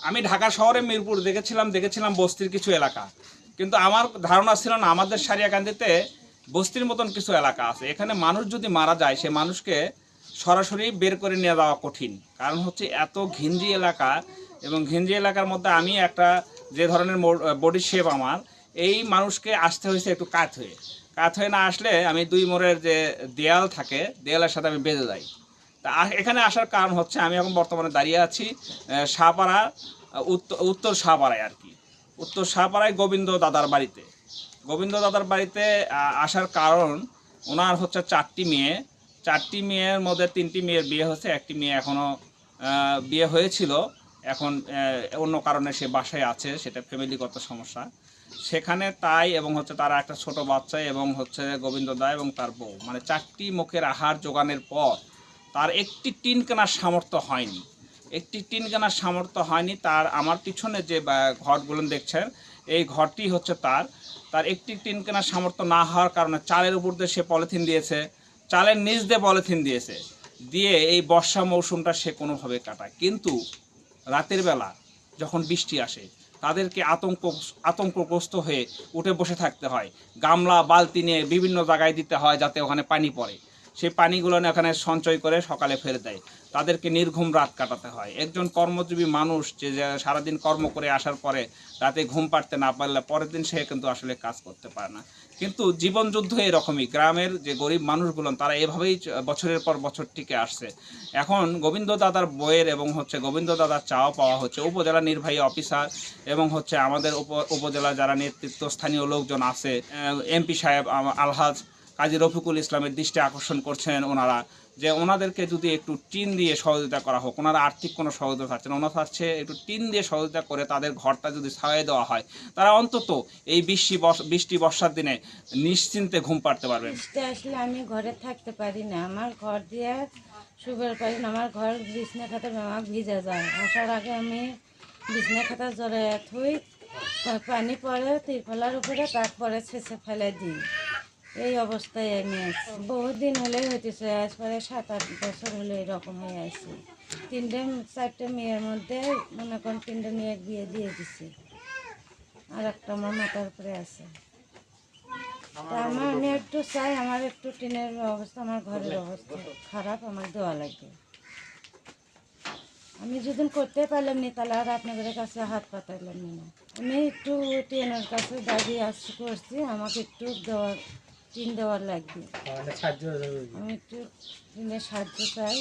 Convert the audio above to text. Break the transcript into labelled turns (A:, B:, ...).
A: আমি ঢাকা শহরে মিরপুর দেখেছিলাম বস্তির কিছু এলাকা, কিন্তু আমার ধারণা ছিল না আমাদের সারিয়াকান্দিতে বস্তির মতন কিছু এলাকা আছে। এখানে মানুষ যদি মারা যায় সে মানুষকে সরাসরি বের করে নিয়ে যাওয়া কঠিন, কারণ হচ্ছে এত ঘিঞ্জি এলাকা, এবং ঘিঞ্জি এলাকার মধ্যে আমি একটা যে ধরনের বডি শেপ আমার, এই মানুষকে আসতে হয়েছে একটু কাত হয়ে না আসলে আমি 2 মোড়ের যে দেয়াল থাকে দেয়ালের সাথে আমি বেঁধে যাই। তা এখানে আসার কারণ হচ্ছে আমি এখন বর্তমানে দাঁড়িয়ে আছি শাহপাড়া, উত্তর শাহপাড়ায় আর কি, উত্তর শাহপাড়ায় গোবিন্দ দাদার বাড়িতে। গোবিন্দ দাদার বাড়িতে আসার কারণ, ওনার হচ্ছে 4টি মেয়ে, 4টি মেয়ের মধ্যে 3টি মেয়ের বিয়ে হচ্ছে, একটি মেয়ে এখনও বিয়ে হয়েছিল, এখন অন্য কারণে সে বাসায় আছে, সেটা ফ্যামিলিগত সমস্যা সেখানে তাই, এবং হচ্ছে তারা একটা ছোট বাচ্চা, এবং হচ্ছে গোবিন্দ দা এবং তার বউ, মানে 4টি মুখের আহার জোগানের পর তার একটি টিন কেনার সামর্থ্য হয়নি, তার আমার পিছনে যে ঘরগুলো দেখছেন এই ঘরটি হচ্ছে তার একটি টিন কেনার সামর্থ্য না হওয়ার কারণে চালের উপর দিয়ে সে পলিথিন দিয়েছে, চালের নিচ দিয়ে পলিথিন দিয়ে এই বর্ষা মৌসুমটা সে কোনোভাবে কাটায়। কিন্তু রাতের বেলা যখন বৃষ্টি আসে তাদেরকে আতঙ্কগ্রস্ত হয়ে উঠে বসে থাকতে হয়, গামলা বালতি নিয়ে বিভিন্ন জায়গায় দিতে হয় যাতে ওখানে পানি পড়ে, সেই পানিগুলো এখানে সঞ্চয় করে সকালে ফেলে দেয়, তাদেরকে নির্ঘুম রাত কাটাতে হয়। একজন কর্মজীবী মানুষ যে সারাদিন কর্ম করে আসার পরে রাতে ঘুম পাড়তে না পারলে পরের দিন সে কিন্তু আসলে কাজ করতে পারে না। কিন্তু জীবনযুদ্ধ এরকমই, গ্রামের যে গরিব মানুষগুলো তারা এভাবেই বছরের পর বছর টিকে আসছে। এখন গোবিন্দ দাদার বইয়ের এবং হচ্ছে গোবিন্দ দাদার চাওয়া পাওয়া হচ্ছে উপজেলা নির্বাহী অফিসার এবং হচ্ছে আমাদের উপজেলা যারা নেতৃত্বস্থানীয় লোকজন আছে, এমপি সাহেব আলহাজ কাজী রফিকুল ইসলামের দৃষ্টি আকর্ষণ করছেন ওনারা, যে ওনাদেরকে যদি একটু টিন দিয়ে সহযোগিতা করা হোক। ওনারা আর্থিক কোনো সহযোগিতা চাচ্ছেন, ওনারা চাচ্ছে একটু টিন দিয়ে সহযোগিতা করে তাদের ঘরটা যদি ছাওয়াই দেওয়া হয়, তারা অন্তত এই বৃষ্টি বর্ষার দিনে নিশ্চিন্তে ঘুম পাড়তে পারবেন।
B: আসলে আমি ঘরে থাকতে পারি না, আমার ঘর দিয়ে শুবার পারি না, আমার ঘর বিছনা খাতা আমার ভিজে যায়। আসার আগে আমি বিছনা খাতা জড়াইয়া থুই, পানি পরে তিরফলার উপরে, তারপরে ছেঁচে ফেলে দিই। এই অবস্থায় আমি আছি, বহুত দিন হলেই হইতেছে, আজ পরে 7-8 বছর হলে এরকম হয়ে আছি। 3-4টে মেয়ের মধ্যে মনে করেন 3টে মেয়ের বিয়ে দিয়ে দিছি, আর একটা আমার মাথার উপরে আছে। আমি একটু চাই, আমার একটু টিনের অবস্থা, আমার ঘরের অবস্থা খারাপ, আমার দেওয়া লাগবে। আমি যদি করতে পারলাম না তাহলে আর আপনাদের কাছে হাত পাতাইলাম না। আমি একটু টিনের কাছে দাঁড়িয়ে করছি, আমাকে একটু টিন দেওয়ার লাগবে, আমি একটু টিনের সাহায্য চাই।